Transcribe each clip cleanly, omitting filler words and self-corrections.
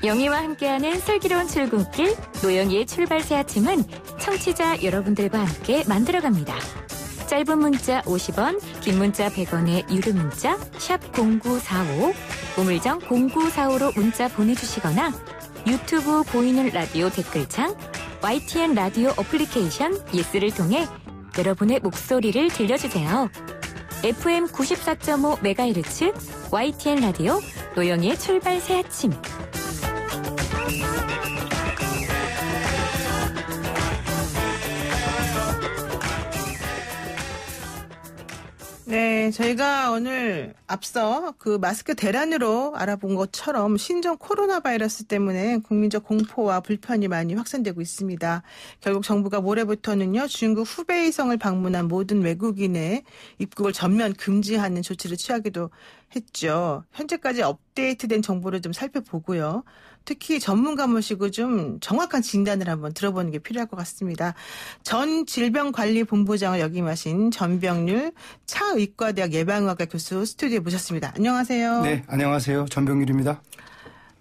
영희와 함께하는 슬기로운 출근길 노영희의 출발 새 아침은 청취자 여러분들과 함께 만들어갑니다. 짧은 문자 50원, 긴 문자 100원의 유료 문자 샵 0945, 우물정 0945로 문자 보내주시거나 유튜브 보이는 라디오 댓글창, YTN 라디오 어플리케이션 예스를 통해 여러분의 목소리를 들려주세요. FM 94.5MHz YTN 라디오 노영희의 출발 새 아침. 네, 저희가 오늘 앞서 그 마스크 대란으로 알아본 것처럼 신종 코로나 바이러스 때문에 국민적 공포와 불편이 많이 확산되고 있습니다. 결국 정부가 모레부터는요, 중국 후베이성을 방문한 모든 외국인의 입국을 전면 금지하는 조치를 취하기도 했죠. 현재까지 업데이트된 정보를 좀 살펴보고요. 특히 전문가 모시고 좀 정확한 진단을 한번 들어보는 게 필요할 것 같습니다. 전 질병관리본부장을 역임하신 전병률 차의과대학 예방의학과 교수 스튜디오에 모셨습니다. 안녕하세요. 네, 안녕하세요. 전병률입니다.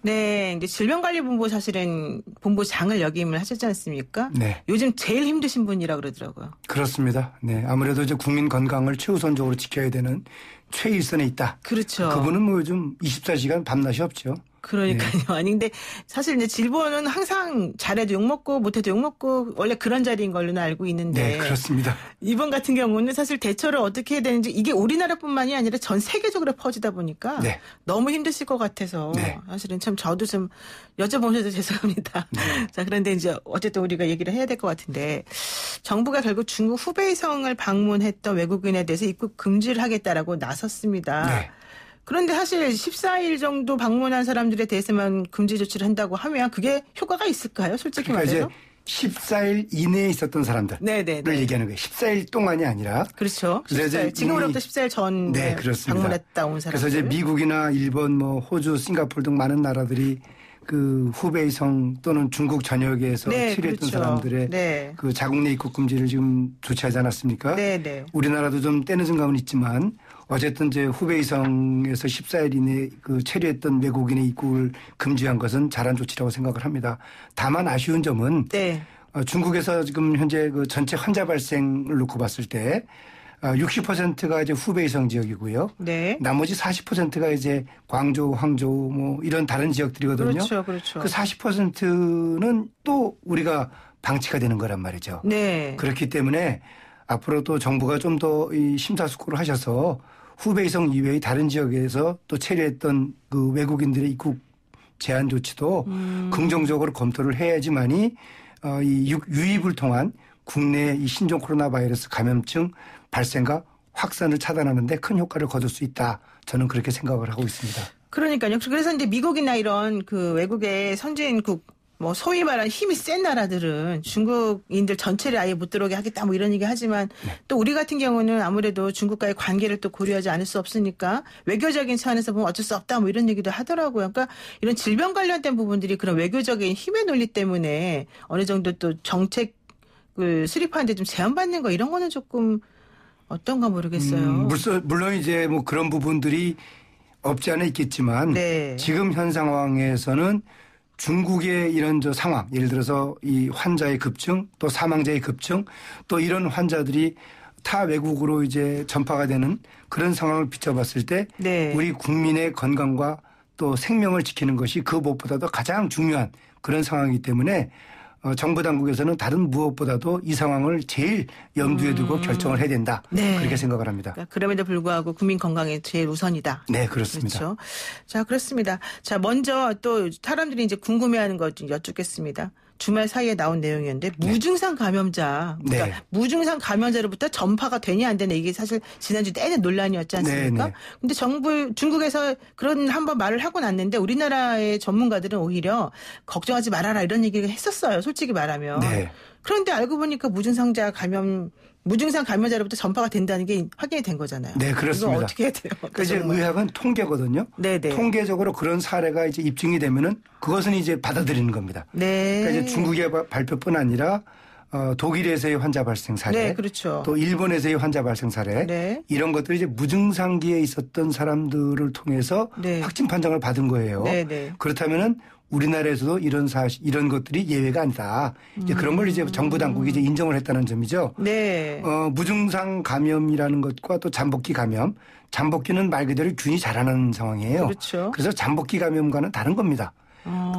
네, 이제 질병관리본부 사실은 본부장을 역임을 하셨지 않습니까? 네. 요즘 제일 힘드신 분이라 그러더라고요. 그렇습니다. 네, 아무래도 이제 국민 건강을 최우선적으로 지켜야 되는 최일선에 있다. 그렇죠. 그분은 뭐 요즘 24시간 밤낮이 없죠. 그러니까요. 네. 아니 근데 사실 이제 질본은 항상 잘해도 욕먹고 못해도 욕먹고 원래 그런 자리인 걸로는 알고 있는데. 네, 그렇습니다. 이번 같은 경우는 사실 대처를 어떻게 해야 되는지 이게 우리나라뿐만이 아니라 전 세계적으로 퍼지다 보니까 네. 너무 힘드실 것 같아서 네. 사실은 참 저도 좀 여쭤보셔서 죄송합니다. 네. 자, 그런데 이제 어쨌든 우리가 얘기를 해야 될 것 같은데 정부가 결국 중국 후베이성을 방문했던 외국인에 대해서 입국 금지를 하겠다라고 나섰습니다. 네. 그런데 사실 14일 정도 방문한 사람들에 대해서만 금지 조치를 한다고 하면 그게 효과가 있을까요? 솔직히 그러니까 말해서. 이제 14일 이내에 있었던 사람들을 얘기하는 거예요. 14일 동안이 아니라. 그렇죠. 14일, 지금으로부터 14일 전 네, 그렇습니다. 방문했다 온 사람들. 그래서 이제 미국이나 일본, 뭐 호주, 싱가포르 등 많은 나라들이 그 후베이성 또는 중국 전역에서 네, 치료했던 그렇죠. 사람들의 네. 그 자국 내 입국 금지를 지금 조치하지 않았습니까? 네, 네. 우리나라도 좀 때늦은 감은 있지만 어쨌든 이제 후베이성에서 14일 이내 그 체류했던 외국인의 입국을 금지한 것은 잘한 조치라고 생각을 합니다. 다만 아쉬운 점은 네. 중국에서 지금 현재 그 전체 환자 발생을 놓고 봤을 때 60%가 이제 후베이성 지역이고요. 네. 나머지 40%가 이제 광저우, 항저우 뭐 이런 다른 지역들이거든요. 그렇죠, 그렇죠. 그 40%는 또 우리가 방치가 되는 거란 말이죠. 네. 그렇기 때문에 앞으로 또 정부가 좀 더 이 심사숙고를 하셔서 후베이성 이외의 다른 지역에서 또 체류했던 그 외국인들의 입국 제한 조치도 긍정적으로 검토를 해야지만이 이 유입을 통한 국내 이 신종 코로나 바이러스 감염증 발생과 확산을 차단하는 데 큰 효과를 거둘 수 있다. 저는 그렇게 생각을 하고 있습니다. 그러니까요. 그래서 이제 미국이나 이런 그 외국의 선진국 뭐 소위 말하는 힘이 센 나라들은 중국인들 전체를 아예 못 들어오게 하겠다 뭐 이런 얘기 하지만 네. 또 우리 같은 경우는 아무래도 중국과의 관계를 또 고려하지 않을 수 없으니까 외교적인 차원에서 보면 어쩔 수 없다 뭐 이런 얘기도 하더라고요. 그러니까 이런 질병 관련된 부분들이 그런 외교적인 힘의 논리 때문에 어느 정도 또 정책을 수립하는데 좀 제한받는 거 이런 거는 조금 어떤가 모르겠어요. 물론 이제 뭐 그런 부분들이 없지 않아 있겠지만 네. 지금 현 상황에서는 중국의 이런 저 상황, 예를 들어서 이 환자의 급증 또 사망자의 급증 또 이런 환자들이 타 외국으로 이제 전파가 되는 그런 상황을 비춰봤을 때 네. 우리 국민의 건강과 또 생명을 지키는 것이 그 무엇보다도 가장 중요한 그런 상황이기 때문에 정부 당국에서는 다른 무엇보다도 이 상황을 제일 염두에 두고 결정을 해야 된다. 네. 그렇게 생각을 합니다. 그러니까 그럼에도 불구하고 국민 건강이 제일 우선이다. 네, 그렇습니다. 그렇죠. 자, 그렇습니다. 자, 먼저 또 사람들이 이제 궁금해하는 것 좀 여쭙겠습니다. 주말 사이에 나온 내용이었는데 무증상 감염자, 그러니까 네. 무증상 감염자로부터 전파가 되냐 안 되냐 이게 사실 지난주 내내 논란이었지 않습니까? 네, 네. 근데 중국에서 그런 한번 말을 하고 났는데 우리나라의 전문가들은 오히려 걱정하지 말아라 이런 얘기를 했었어요. 솔직히 말하면. 네. 그런데 알고 보니까 무증상 감염자로부터 전파가 된다는 게 확인이 된 거잖아요. 네, 그렇습니다. 이거 어떻게 해야 돼요? 그러니까 이제 의학은 통계거든요. 네네. 통계적으로 그런 사례가 이제 입증이 되면은 그것은 이제 받아들이는 겁니다. 네. 그러니까 이제 중국의 발표뿐 아니라 독일에서의 환자 발생 사례, 네, 그렇죠. 또 일본에서의 환자 발생 사례, 네. 이런 것들이 이제 무증상기에 있었던 사람들을 통해서 네. 확진 판정을 받은 거예요. 네, 네. 그렇다면은 우리나라에서도 이런 것들이 예외가 아니다. 이제 그런 걸 이제 정부 당국이 이제 인정을 했다는 점이죠. 네. 무증상 감염이라는 것과 또 잠복기 감염. 잠복기는 말 그대로 균이 자라는 상황이에요. 그렇죠. 그래서 잠복기 감염과는 다른 겁니다.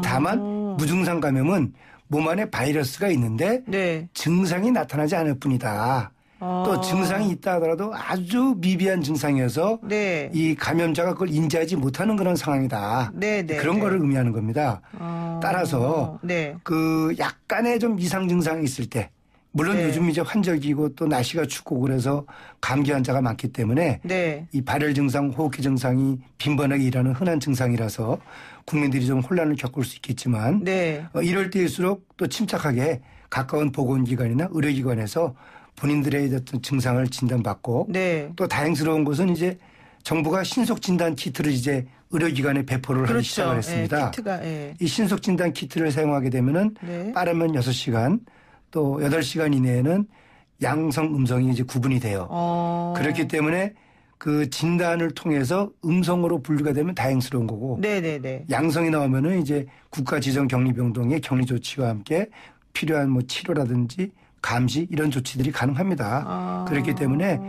다만 무증상 감염은 몸 안에 바이러스가 있는데 네. 증상이 나타나지 않을 뿐이다. 또 증상이 있다 하더라도 아주 미비한 증상이어서 네. 이 감염자가 그걸 인지하지 못하는 그런 상황이다. 네, 네, 그런 네. 거를 의미하는 겁니다. 따라서 네. 그 약간의 좀 이상 증상이 있을 때 물론 네. 요즘 이제 환절기고 또 날씨가 춥고 그래서 감기 환자가 많기 때문에 네. 이 발열 증상, 호흡기 증상이 빈번하게 일어나는 흔한 증상이라서 국민들이 좀 혼란을 겪을 수 있겠지만 네. 이럴 때일수록 또 침착하게 가까운 보건기관이나 의료기관에서 본인들의 어떤 증상을 진단받고 네. 또 다행스러운 것은 이제 정부가 신속 진단 키트를 이제 의료기관에 배포를 하기 시작을 했습니다. 네, 키트가, 네. 이 신속 진단 키트를 사용하게 되면은 네. 빠르면 6시간 또 8시간 이내에는 양성 음성이 이제 구분이 돼요. 그렇기 때문에 그 진단을 통해서 음성으로 분류가 되면 다행스러운 거고 네네네. 양성이 나오면은 이제 국가 지정 격리병동의 격리 조치와 함께 필요한 뭐 치료라든지 감시 이런 조치들이 가능합니다. 그렇기 때문에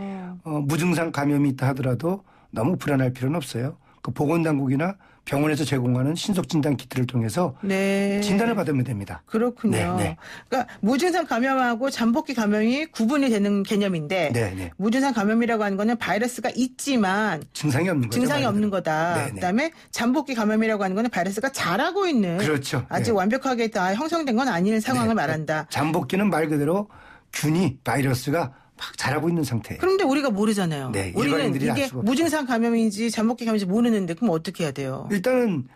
무증상 감염이 있다 하더라도 너무 불안할 필요는 없어요. 그 보건당국이나 병원에서 제공하는 신속진단 키트를 통해서 네. 진단을 받으면 됩니다. 그렇군요. 네, 네. 그러니까 무증상 감염하고 잠복기 감염이 구분이 되는 개념인데 네, 네. 무증상 감염이라고 하는 거는 바이러스가 있지만 증상이 없는 거죠. 증상이 없는 거다. 네, 네. 그다음에 잠복기 감염이라고 하는 거는 바이러스가 자라고 있는 그렇죠. 아직 네. 완벽하게 다 형성된 건 아닌 상황을 네. 말한다. 잠복기는 말 그대로 균이 바이러스가 막 자라고 있는 상태예요. 그런데 우리가 모르잖아요. 네, 우리는 일반인들이 알 이게 수가 없죠. 무증상 감염인지 잠복기 감염인지 모르는데 그럼 어떻게 해야 돼요? 일단은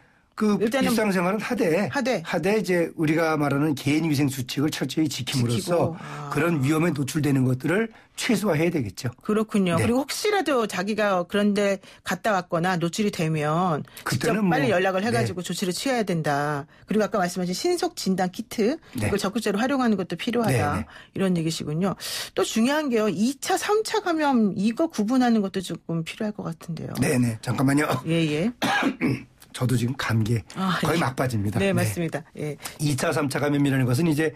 일단은 일상생활은 하되 이제 우리가 말하는 개인위생 수칙을 철저히 지킴으로써 그런 위험에 노출되는 것들을 최소화해야 되겠죠. 그렇군요. 네. 그리고 혹시라도 자기가 그런데 갔다 왔거나 노출이 되면 직접 그때는 빨리 뭐, 연락을 해가지고 네. 조치를 취해야 된다. 그리고 아까 말씀하신 신속 진단 키트 네. 이걸 적극적으로 활용하는 것도 필요하다. 네, 네. 이런 얘기시군요. 또 중요한 게요. 2차, 3차 감염 이거 구분하는 것도 조금 필요할 것 같은데요. 네네. 잠깐만요. 예예. 저도 지금 감기에 거의 예. 막빠집니다. 네, 맞습니다. 예. 2차, 3차 감염이라는 것은 이제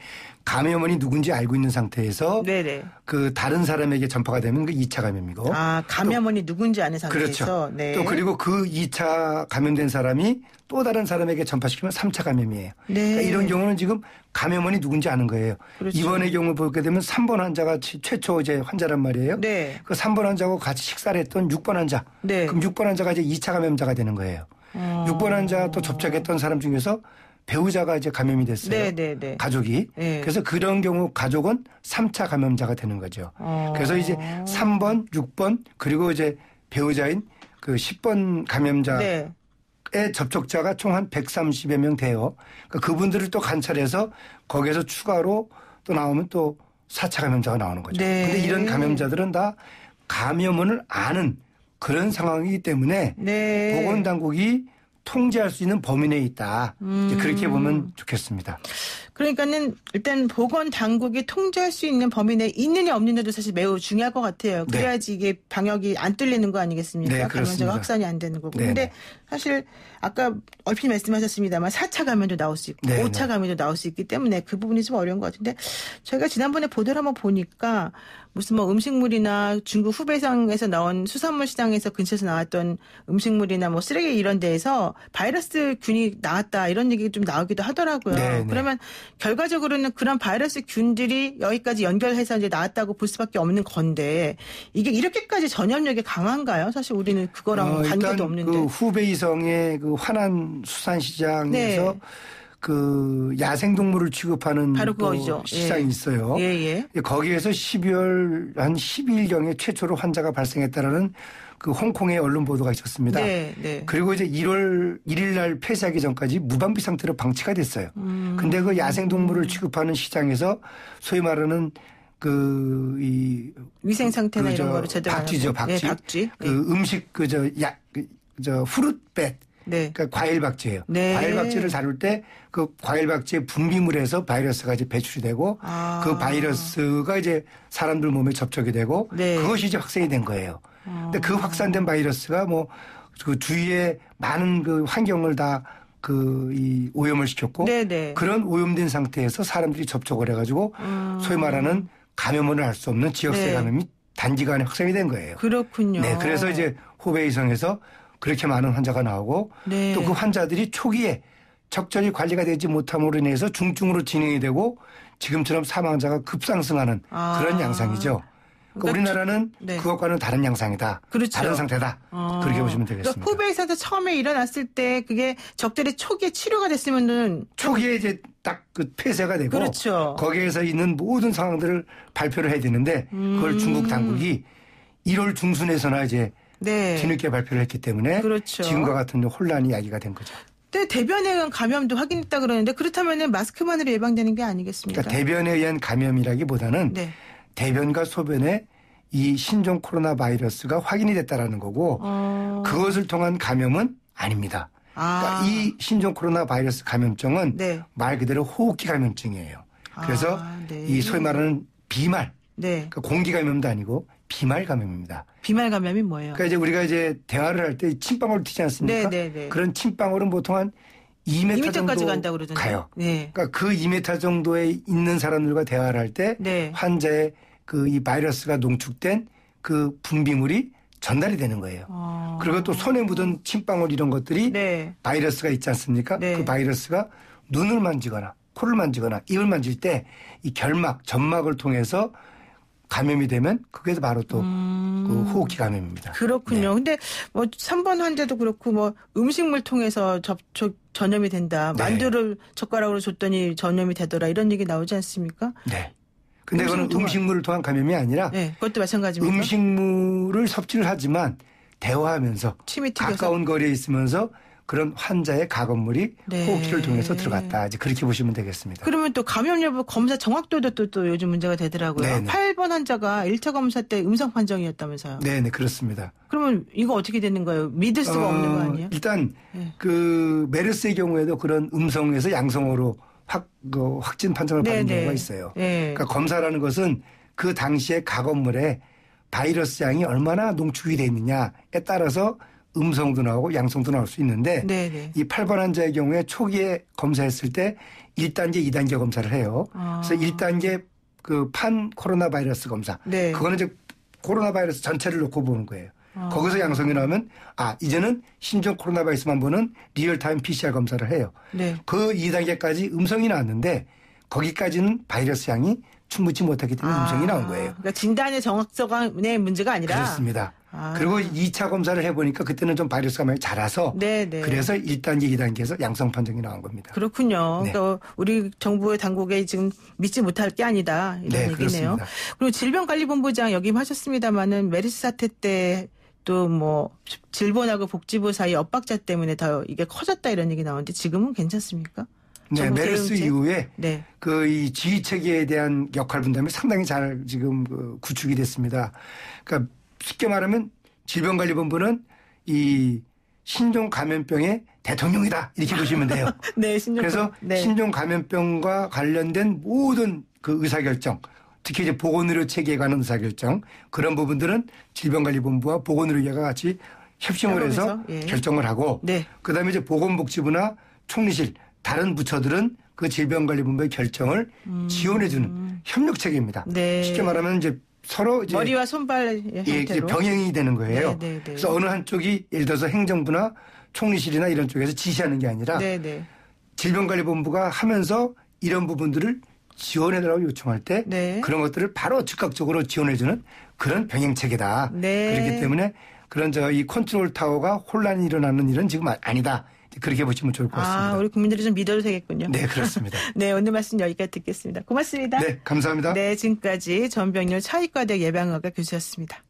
감염원이 누군지 알고 있는 상태에서 네네. 그 다른 사람에게 전파가 되면 그 2차 감염이고. 감염원이 누군지 아는 상태에서. 그렇죠. 네. 또 그리고 그 2차 감염된 사람이 또 다른 사람에게 전파시키면 3차 감염이에요. 네. 그러니까 이런 경우는 지금 감염원이 누군지 아는 거예요. 그렇죠. 이번의 경우 보게 되면 3번 환자가 최초 이제 환자란 말이에요. 네. 그 3번 환자하고 같이 식사를 했던 6번 환자. 네. 그럼 6번 환자가 이제 2차 감염자가 되는 거예요. 6번 환자 또 접촉했던 사람 중에서 배우자가 이제 감염이 됐어요. 네네네. 가족이. 네. 그래서 그런 경우 가족은 3차 감염자가 되는 거죠. 그래서 이제 3번, 6번 그리고 이제 배우자인 그 10번 감염자의 네. 접촉자가 총 한 130여 명 돼요. 그러니까 그분들을 또 관찰해서 거기에서 추가로 또 나오면 또 4차 감염자가 나오는 거죠. 네. 근데 이런 감염자들은 다 감염원을 아는 그런 상황이기 때문에 네. 보건당국이 통제할 수 있는 범위 내에 있다. 이제 그렇게 보면 좋겠습니다. 그러니까는 일단 보건 당국이 통제할 수 있는 범위 내에 있느냐 없느냐도 사실 매우 중요할 것 같아요. 그래야지 이게 방역이 안 뚫리는 거 아니겠습니까? 네, 그렇습니다. 감염자가 확산이 안 되는 거고. 네, 근데 네. 사실 아까 얼핏 말씀하셨습니다만 4차 감염도 나올 수 있고 네, 5차 네. 감염도 나올 수 있기 때문에 그 부분이 좀 어려운 것 같은데 저희가 지난번에 보도를 한번 보니까 무슨 뭐 음식물이나 중국 후베이성에서 나온 수산물 시장에서 근처에서 나왔던 음식물이나 뭐 쓰레기 이런 데에서 바이러스 균이 나왔다 이런 얘기 좀 나오기도 하더라고요. 네, 네. 그러면 결과적으로는 그런 바이러스 균들이 여기까지 연결해서 이제 나왔다고 볼 수밖에 없는 건데 이게 이렇게까지 전염력이 강한가요? 사실 우리는 그거랑 관계도 일단 없는데. 그 후베이성의 그 화난 수산시장에서 네. 그 야생동물을 취급하는 바로 또 그거죠. 시장이 예. 있어요. 예. 거기에서 12월 한 12일경에 최초로 환자가 발생했다라는 그 홍콩의 언론 보도가 있었습니다. 네. 그리고 이제 1월 1일 날 폐쇄하기 전까지 무방비 상태로 방치가 됐어요. 근데 그 야생동물을 취급하는 시장에서 소위 말하는 이 위생 상태나 이런 거를 제대로 안 박쥐죠, 하고. 박쥐. 네, 박쥐. 그 음식 후룻뱃. 네. 그러니까 과일 박쥐예요. 네. 과일 박쥐를 다룰 때 그 과일 박쥐의 분비물에서 바이러스가 이제 배출이 되고 그 바이러스가 이제 사람들 몸에 접촉이 되고 네. 그것이 이제 확산이 된 거예요. 근데 그 확산된 바이러스가 뭐 그 주위에 많은 그 환경을 다 이 오염을 시켰고 네네. 그런 오염된 상태에서 사람들이 접촉을 해가지고 소위 말하는 감염을 할 수 없는 지역세 네. 감염이 단기간에 확산이 된 거예요. 그렇군요. 네, 그래서 이제 후베이성에서 그렇게 많은 환자가 나오고 네. 또 그 환자들이 초기에 적절히 관리가 되지 못함으로 인해서 중증으로 진행이 되고 지금처럼 사망자가 급상승하는 그런 양상이죠. 그러니까 우리나라는 네. 그것과는 다른 양상이다. 그렇죠. 다른 상태다. 그렇게 보시면 되겠습니다. 그러니까 후베이성에서 처음에 일어났을 때 그게 적절히 초기에 치료가 됐으면은 초기에 이제 딱 그 폐쇄가 되고 그렇죠. 거기에서 있는 모든 상황들을 발표를 해야 되는데 그걸 중국 당국이 1월 중순에서나 이제 네. 뒤늦게 발표를 했기 때문에 그렇죠. 지금과 같은 혼란이 야기가 된 거죠. 근데 대변에 의한 감염도 확인했다 그러는데 그렇다면은 마스크만으로 예방되는 게 아니겠습니까? 그러니까 대변에 의한 감염이라기보다는 네. 대변과 소변에 이 신종 코로나 바이러스가 확인이 됐다라는 거고 그것을 통한 감염은 아닙니다. 그러니까 이 신종 코로나 바이러스 감염증은 네. 말 그대로 호흡기 감염증이에요. 그래서 네. 이 소위 말하는 비말, 네. 그러니까 공기 감염도 아니고 비말 감염입니다. 비말 감염이 뭐예요? 그러니까 이제 우리가 이제 대화를 할 때 침방울 튀지 않습니까? 네. 그런 침방울은 보통 한 2m 정도 2m까지 간다고 그러던데. 가요. 네. 그러니까 그 2m 정도에 있는 사람들과 대화를 할 때 네. 환자의 그 이 바이러스가 농축된 그 분비물이 전달이 되는 거예요. 그리고 또 손에 묻은 침방울 이런 것들이 네. 바이러스가 있지 않습니까? 네. 그 바이러스가 눈을 만지거나 코를 만지거나 입을 만질 때 이 결막, 점막을 통해서 감염이 되면 그게 바로 또 그 호흡기 감염입니다. 그렇군요. 네. 근데 뭐 3번 환자도 그렇고 뭐 음식물 통해서 전염이 된다. 네. 만두를 젓가락으로 줬더니 전염이 되더라. 이런 얘기 나오지 않습니까? 네. 근데 그건 음식물을 통한 감염이 아니라 네, 그것도 마찬가지입니다. 음식물을 섭취를 하지만 대화하면서 침이 튀겨서 가까운 거리에 있으면서 그런 환자의 가건물이 네. 호흡기를 통해서 들어갔다. 이제 그렇게 보시면 되겠습니다. 그러면 또 감염 여부 검사 정확도도 또 요즘 문제가 되더라고요. 네네. 8번 환자가 1차 검사 때 음성 판정이었다면서요. 네, 그렇습니다. 그러면 이거 어떻게 되는 거예요? 믿을 수가 없는 거 아니에요? 일단 네. 그 메르스의 경우에도 그런 음성에서 양성으로 확진 판정을 받는 네네. 경우가 있어요. 네. 그러니까 검사라는 것은 그 당시에 가건물에 바이러스 양이 얼마나 농축이 돼 있느냐에 따라서 음성도 나오고 양성도 나올 수 있는데 네네. 이 8번 환자의 경우에 초기에 검사했을 때 1단계, 2단계 검사를 해요. 그래서 1단계 그 판 코로나 바이러스 검사. 네. 그거는 이제 코로나 바이러스 전체를 놓고 보는 거예요. 거기서 양성이 나오면 이제는 신종 코로나 바이러스만 보는 리얼타임 PCR 검사를 해요. 네. 그 2단계까지 음성이 나왔는데 거기까지는 바이러스 양이 충분치 못하기 때문에 음성이 나온 거예요. 그러니까 진단의 정확성의 문제가 아니라. 그렇습니다. 그리고 2차 검사를 해보니까 그때는 좀 바이러스가 많이 자라서 네네. 그래서 1단계, 2단계에서 양성 판정이 나온 겁니다. 그렇군요. 네. 그러니까 우리 정부의 당국에 지금 믿지 못할 게 아니다 이런 네, 얘기네요. 그렇습니다. 그리고 질병관리본부장 역임하셨습니다마는 메르스 사태 때 또 뭐 질본하고 복지부 사이 엇박자 때문에 더 이게 커졌다 이런 얘기 나오는데 지금은 괜찮습니까? 네, 정부 메르스 대응책? 이후에 네. 그 이 지휘 체계에 대한 역할 분담이 상당히 잘 지금 구축이 됐습니다. 그러니까 쉽게 말하면 질병관리본부는 이 신종 감염병의 대통령이다 이렇게 보시면 돼요. 네, 그래서 신종 감염병과 관련된 모든 그 의사결정, 특히 이제 보건의료 체계에 관한 의사결정 그런 부분들은 질병관리본부와 보건의료계가 같이 협심을 해서 예. 결정을 하고 네. 그다음에 이제 보건복지부나 총리실 다른 부처들은 그 질병관리본부의 결정을 지원해주는 협력 체계입니다. 네. 쉽게 말하면 이제 서로 이제 머리와 손발의 이제 형태로 병행이 되는 거예요. 네. 그래서 어느 한쪽이 예를 들어서 행정부나 총리실이나 이런 쪽에서 지시하는 게 아니라 네. 질병관리본부가 하면서 이런 부분들을 지원해달라고 요청할 때 네. 그런 것들을 바로 즉각적으로 지원해주는 그런 병행 체계다. 네. 그렇기 때문에 그런 이 컨트롤 타워가 혼란이 일어나는 일은 지금 아니다. 그렇게 보시면 좋을 것 같습니다. 우리 국민들이 좀 믿어도 되겠군요. 네, 그렇습니다. 네, 오늘 말씀 여기까지 듣겠습니다. 고맙습니다. 네, 감사합니다. 네, 지금까지 전병렬 차의과대 예방의학과 교수였습니다.